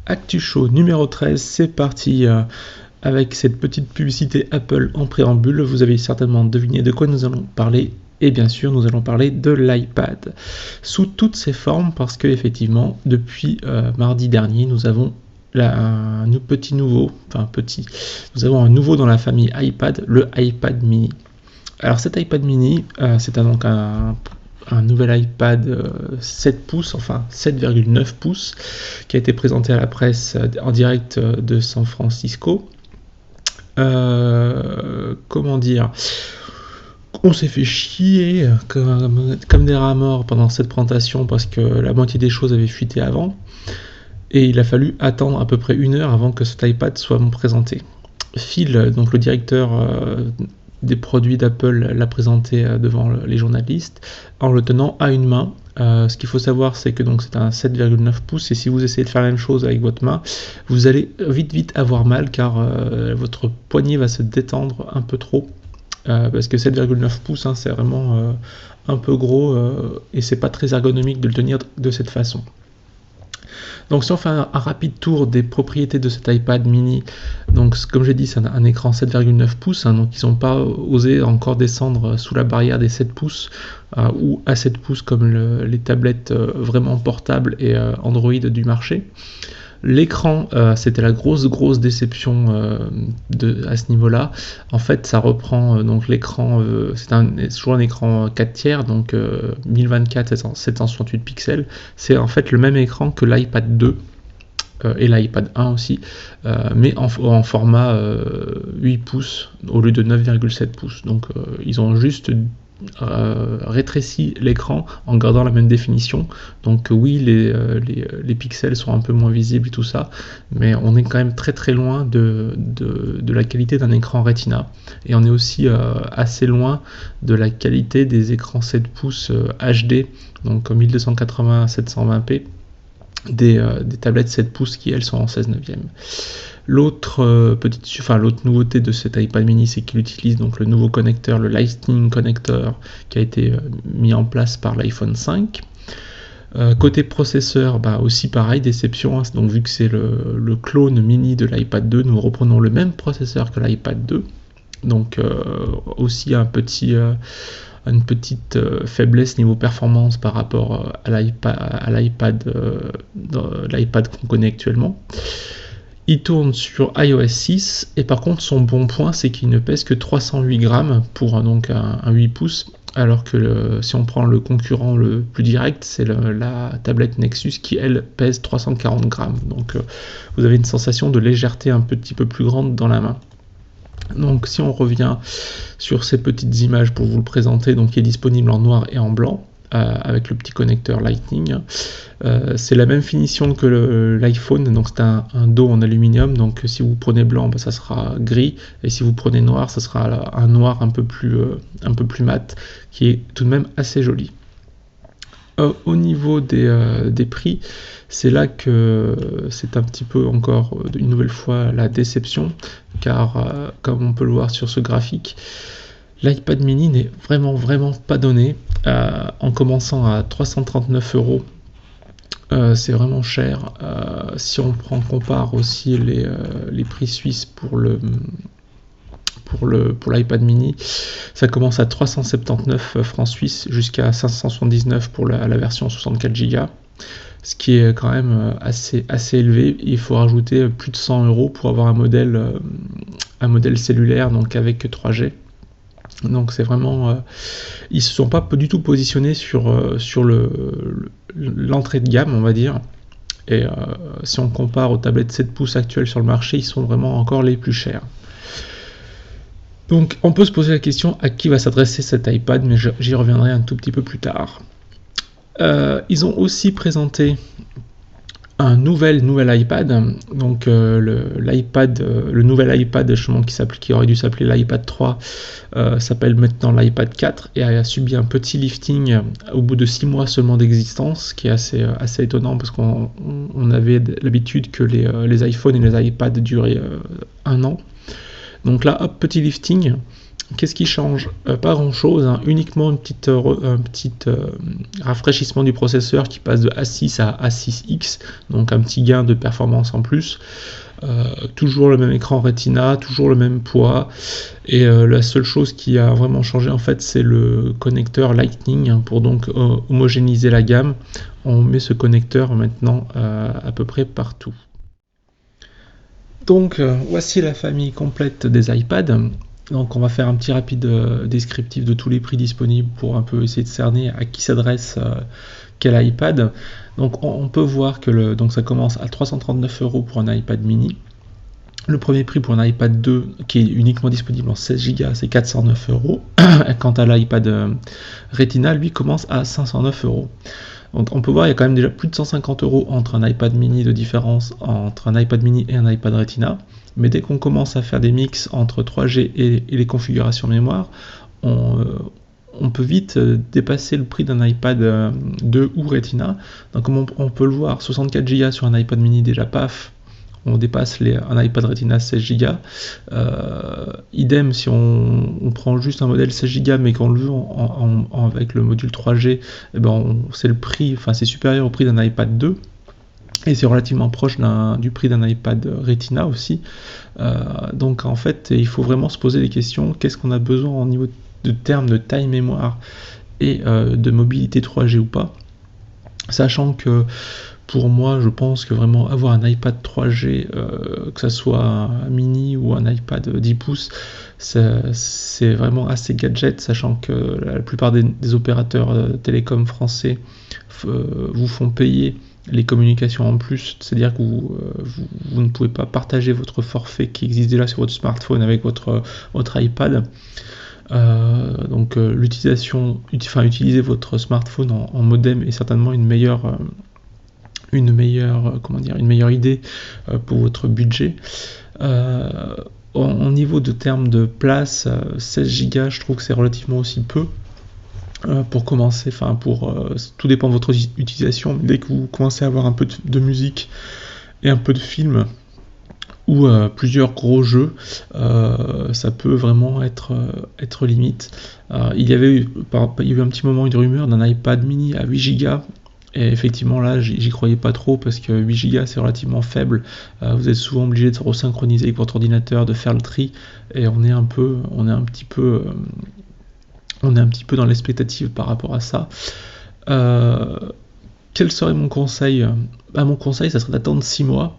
Actu Show numéro 13, c'est parti avec cette petite publicité Apple en préambule. Vous avez certainement deviné de quoi nous allons parler. Et bien sûr, nous allons parler de l'iPad sous toutes ses formes parce que effectivement, depuis mardi dernier, nous avons nous avons un nouveau dans la famille iPad, le iPad mini. Alors cet iPad mini, c'est donc un nouvel iPad 7 pouces, enfin 7,9 pouces, qui a été présenté à la presse en direct de San Francisco. Comment dire, on s'est fait chier comme des rats morts pendant cette présentation parce que la moitié des choses avaient fuité avant et il a fallu attendre à peu près 1 heure avant que cet iPad soit présenté. Phil, donc le directeur des produits d'Apple, l'a présenté devant les journalistes en le tenant à une main. Ce qu'il faut savoir, c'est que donc c'est un 7,9 pouces et si vous essayez de faire la même chose avec votre main, vous allez vite avoir mal car votre poignet va se détendre un peu trop parce que 7,9 pouces, c'est vraiment un peu gros et c'est pas très ergonomique de le tenir de cette façon. Donc si on fait un rapide tour des propriétés de cet iPad mini, donc comme j'ai dit, c'est un écran 7,9 pouces, donc ils n'ont pas osé encore descendre sous la barrière des 7 pouces ou à 7 pouces comme les tablettes vraiment portables et Android du marché. L'écran, c'était la grosse déception à ce niveau-là. En fait, ça reprend donc l'écran, c'est toujours un écran 4 tiers, donc 1024 768 pixels. C'est en fait le même écran que l'iPad 2 et l'iPad 1 aussi, mais en format 8 pouces au lieu de 9,7 pouces. Donc ils ont juste rétréci l'écran en gardant la même définition. Donc oui, les pixels sont un peu moins visibles et tout ça, mais on est quand même très loin de la qualité d'un écran Retina et on est aussi assez loin de la qualité des écrans 7 pouces HD, donc 1280 720p des tablettes 7 pouces qui elles sont en 16/9. L'autre nouveauté de cet iPad mini, c'est qu'il utilise donc le nouveau connecteur, le Lightning Connector, qui a été mis en place par l'iPhone 5. Côté processeur, aussi pareil, déception, donc vu que c'est le clone mini de l'iPad 2, nous reprenons le même processeur que l'iPad 2, donc aussi une petite faiblesse niveau performance par rapport à l'iPad qu'on connaît actuellement. Il tourne sur iOS 6 et par contre son bon point, c'est qu'il ne pèse que 308 grammes pour donc un 8 pouces, alors que si on prend le concurrent le plus direct, c'est la tablette Nexus qui elle pèse 340 grammes. Donc vous avez une sensation de légèreté un petit peu plus grande dans la main. Donc si on revient sur ces petites images pour vous le présenter, donc il est disponible en noir et en blanc avec le petit connecteur Lightning. C'est la même finition que l'iPhone, donc c'est un dos en aluminium, donc si vous prenez blanc, ça sera gris, et si vous prenez noir, ça sera un noir un peu plus mat, qui est tout de même assez joli. Au niveau des prix, c'est là que c'est un petit peu encore une nouvelle fois la déception, car comme on peut le voir sur ce graphique, l'iPad mini n'est vraiment pas donné, en commençant à 339 €. C'est vraiment cher. Si on compare aussi les prix suisses pour l'iPad mini, ça commence à 379 francs suisses jusqu'à 579 pour la version 64 Go, ce qui est quand même assez élevé. Il faut rajouter plus de 100 € pour avoir un modèle cellulaire, donc avec 3G. Donc c'est vraiment, ils se sont pas du tout positionnés sur l'entrée de gamme, on va dire. Et si on compare aux tablettes 7 pouces actuelles sur le marché, ils sont vraiment encore les plus chers. Donc on peut se poser la question à qui va s'adresser cet iPad, mais j'y reviendrai un tout petit peu plus tard. Ils ont aussi présenté un nouvel iPad, donc le nouvel iPad justement qui aurait dû s'appeler l'iPad 3 s'appelle maintenant l'iPad 4 et a subi un petit lifting au bout de 6 mois seulement d'existence, qui est assez étonnant parce qu'on avait l'habitude que les iPhones et les iPads duraient 1 an. Donc là, hop, petit lifting. Qu'est-ce qui change? Pas grand chose, hein. Uniquement un petit rafraîchissement du processeur qui passe de A6 à A6X, donc un petit gain de performance en plus. Toujours le même écran Retina, toujours le même poids, et la seule chose qui a vraiment changé en fait, c'est le connecteur Lightning, hein, pour donc homogénéiser la gamme. On met ce connecteur maintenant à peu près partout. Donc voici la famille complète des iPads. Donc on va faire un petit rapide descriptif de tous les prix disponibles pour un peu essayer de cerner à qui s'adresse quel iPad. Donc on peut voir que donc ça commence à 339 € pour un iPad mini. Le premier prix pour un iPad 2 qui est uniquement disponible en 16 Go, c'est 409 €. Quant à l'iPad Retina, lui commence à 509 €. Donc on peut voir, il y a quand même déjà plus de 150 € entre un iPad mini de différence entre un iPad mini et un iPad Retina. Mais dès qu'on commence à faire des mix entre 3G et les configurations mémoire, on peut vite dépasser le prix d'un iPad 2 ou Retina. Donc comme on peut le voir, 64 Go sur un iPad mini, déjà paf, on dépasse un iPad Retina 16 Go. Idem si on prend juste un modèle 16 Go mais qu'on le veut avec le module 3G, eh ben c'est le prix, enfin c'est supérieur au prix d'un iPad 2. Et c'est relativement proche du prix d'un iPad Retina aussi. Donc en fait, il faut vraiment se poser des questions. Qu'est-ce qu'on a besoin au niveau de termes de taille mémoire et de mobilité 3G ou pas? Sachant que pour moi, je pense que vraiment avoir un iPad 3G, que ce soit un mini ou un iPad 10 pouces, c'est vraiment assez gadget, sachant que la plupart des opérateurs télécoms français vous font payer les communications en plus, c'est-à-dire que vous ne pouvez pas partager votre forfait qui existe déjà sur votre smartphone avec votre iPad. Donc utiliser votre smartphone en modem est certainement une meilleure idée pour votre budget. Au niveau de termes de place, 16 Go, je trouve que c'est relativement aussi peu. Pour commencer, tout dépend de votre utilisation, mais dès que vous commencez à avoir un peu de musique et un peu de film ou plusieurs gros jeux, ça peut vraiment être limite. Il y a eu un petit moment une rumeur d'un iPad mini à 8 Go, et effectivement là j'y croyais pas trop parce que 8 Go c'est relativement faible. Vous êtes souvent obligé de se resynchroniser avec votre ordinateur, de faire le tri, et on est un petit peu dans l'expectative par rapport à ça. Quel serait mon conseil? Mon conseil, ça serait d'attendre 6 mois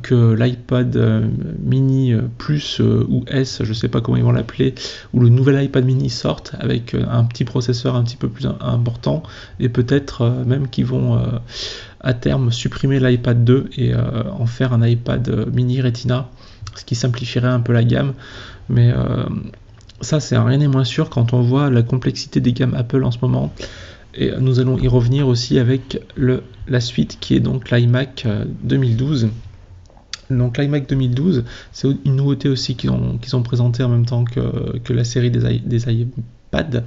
que l'iPad mini plus ou S, je sais pas comment ils vont l'appeler, ou le nouvel iPad mini sorte avec un petit processeur un petit peu plus important, et peut-être même qu'ils vont à terme supprimer l'iPad 2 et en faire un iPad mini Retina, ce qui simplifierait un peu la gamme. Mais ça, c'est rien n'est moins sûr quand on voit la complexité des gammes Apple en ce moment. Et nous allons y revenir aussi avec la suite qui est donc l'iMac 2012. Donc l'iMac 2012, c'est une nouveauté aussi qu'ils ont présenté en même temps que la série des iPads.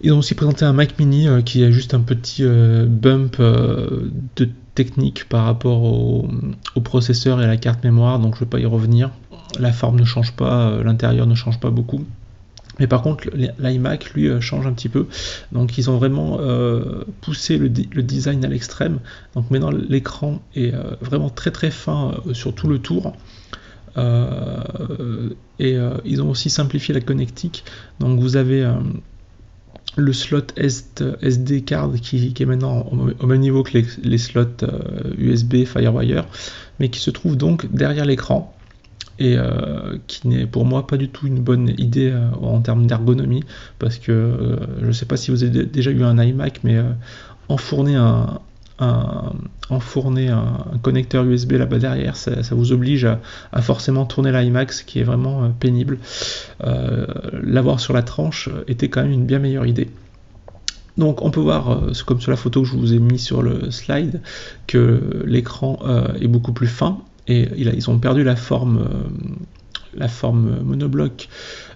Ils ont aussi présenté un Mac mini qui a juste un petit bump de technique par rapport au processeur et à la carte mémoire, donc je ne vais pas y revenir. La forme ne change pas, l'intérieur ne change pas beaucoup. Mais par contre, l'iMac, lui, change un petit peu. Donc ils ont vraiment poussé le design à l'extrême. Donc maintenant, l'écran est vraiment très très fin sur tout le tour. Ils ont aussi simplifié la connectique. Donc vous avez le slot SD card qui est maintenant au même niveau que les slots USB Firewire, mais qui se trouve donc derrière l'écran. et qui n'est pour moi pas du tout une bonne idée en termes d'ergonomie, parce que je ne sais pas si vous avez déjà eu un iMac, mais enfourner un connecteur USB là-bas derrière, ça vous oblige à forcément tourner l'iMac, ce qui est vraiment pénible. L'avoir sur la tranche était quand même une bien meilleure idée. Donc on peut voir, comme sur la photo que je vous ai mis sur le slide, que l'écran est beaucoup plus fin, et ils ont perdu la forme monobloc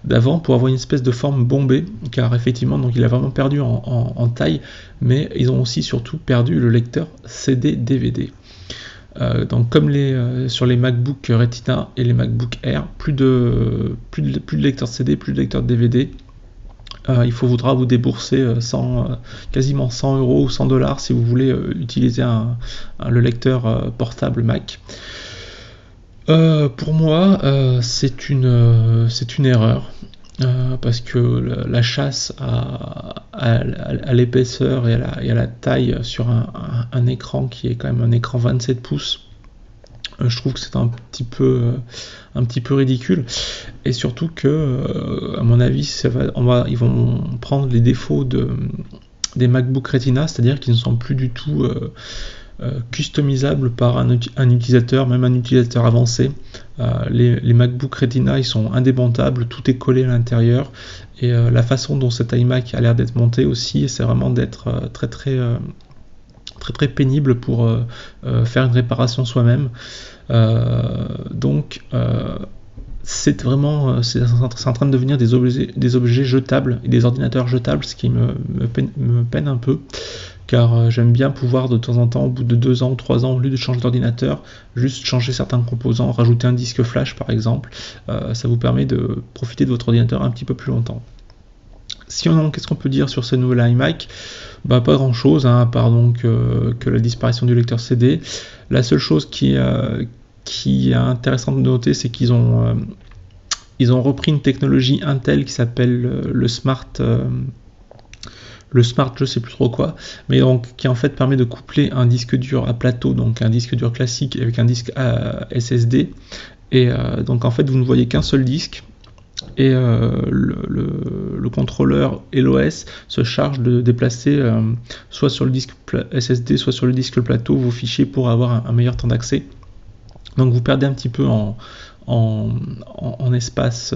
d'avant pour avoir une espèce de forme bombée, car effectivement donc il a vraiment perdu en taille, mais ils ont aussi surtout perdu le lecteur CD-DVD. Donc comme sur les MacBook Retina et les MacBook Air, plus de lecteur CD, plus de lecteur DVD. Il faudra vous débourser quasiment 100 € ou 100 $ si vous voulez utiliser le lecteur portable Mac. Pour moi, c'est une erreur, parce que la chasse à l'épaisseur et à la taille sur un écran qui est quand même un écran 27 pouces, je trouve que c'est un petit peu ridicule, et surtout que à mon avis ils vont prendre les défauts des MacBook Retina, c'est-à-dire qu'ils ne sont plus du tout customisables par un utilisateur, même un utilisateur avancé. Les MacBook Retina, ils sont indémontables, tout est collé à l'intérieur, et la façon dont cet iMac a l'air d'être monté aussi, c'est vraiment d'être très pénible pour faire une réparation soi-même. Donc c'est en train de devenir des objets jetables et des ordinateurs jetables, ce qui me peine un peu, car j'aime bien pouvoir de temps en temps, au bout de 2 ans ou 3 ans, au lieu de changer d'ordinateur, juste changer certains composants, rajouter un disque flash par exemple. Ça vous permet de profiter de votre ordinateur un petit peu plus longtemps. Sinon, qu'est-ce qu'on peut dire sur ce nouvel iMac ? Pas grand chose, à part donc que la disparition du lecteur CD. La seule chose qui est intéressante de noter, c'est qu'ils ont repris une technologie Intel qui s'appelle le Smart, je sais plus trop quoi, mais donc qui en fait permet de coupler un disque dur à plateau, donc un disque dur classique avec un disque SSD, et donc en fait vous ne voyez qu'un seul disque, et le contrôleur et l'OS se charge de déplacer soit sur le disque SSD, soit sur le disque plateau vos fichiers pour avoir un meilleur temps d'accès. Donc vous perdez un petit peu en espace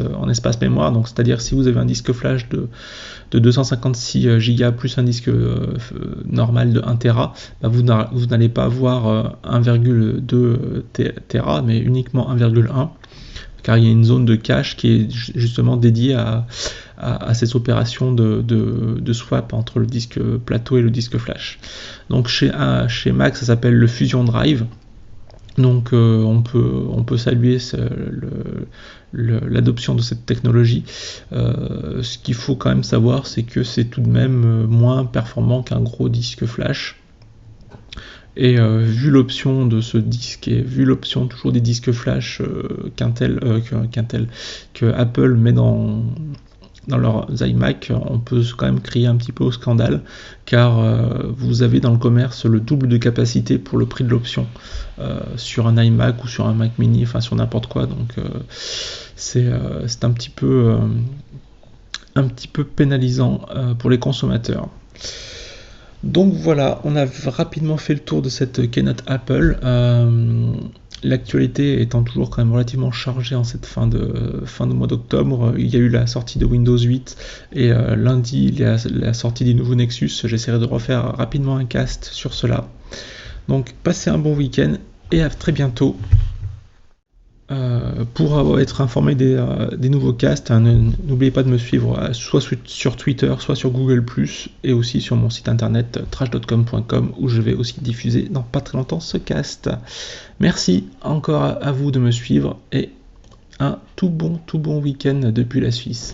mémoire, donc c'est-à-dire si vous avez un disque flash de 256 Go plus un disque normal de 1 Tera, vous n'allez pas avoir 1,2 Tera, mais uniquement 1,1, car il y a une zone de cache qui est justement dédiée à ces opérations de swap entre le disque plateau et le disque flash. Donc chez Mac, ça s'appelle le Fusion Drive. Donc on peut saluer l'adoption de cette technologie. Ce qu'il faut quand même savoir, c'est que c'est tout de même moins performant qu'un gros disque flash. Et vu l'option de ce disque, et vu l'option toujours des disques flash que Apple met dans leurs iMac, on peut quand même crier un petit peu au scandale, car vous avez dans le commerce le double de capacité pour le prix de l'option sur un iMac ou sur un Mac mini, enfin sur n'importe quoi. Donc c'est un petit peu pénalisant pour les consommateurs. Donc voilà, on a rapidement fait le tour de cette keynote Apple. L'actualité étant toujours quand même relativement chargée en cette fin de mois d'octobre. Il y a eu la sortie de Windows 8 et lundi il y a la sortie du nouveau Nexus. J'essaierai de refaire rapidement un cast sur cela. Donc passez un bon week-end et à très bientôt. Pour être informé des nouveaux casts, n'oubliez pas de me suivre soit sur Twitter, soit sur Google+, et aussi sur mon site internet trash.com.com, où je vais aussi diffuser dans pas très longtemps ce cast. Merci encore à vous de me suivre, et un tout bon week-end depuis la Suisse.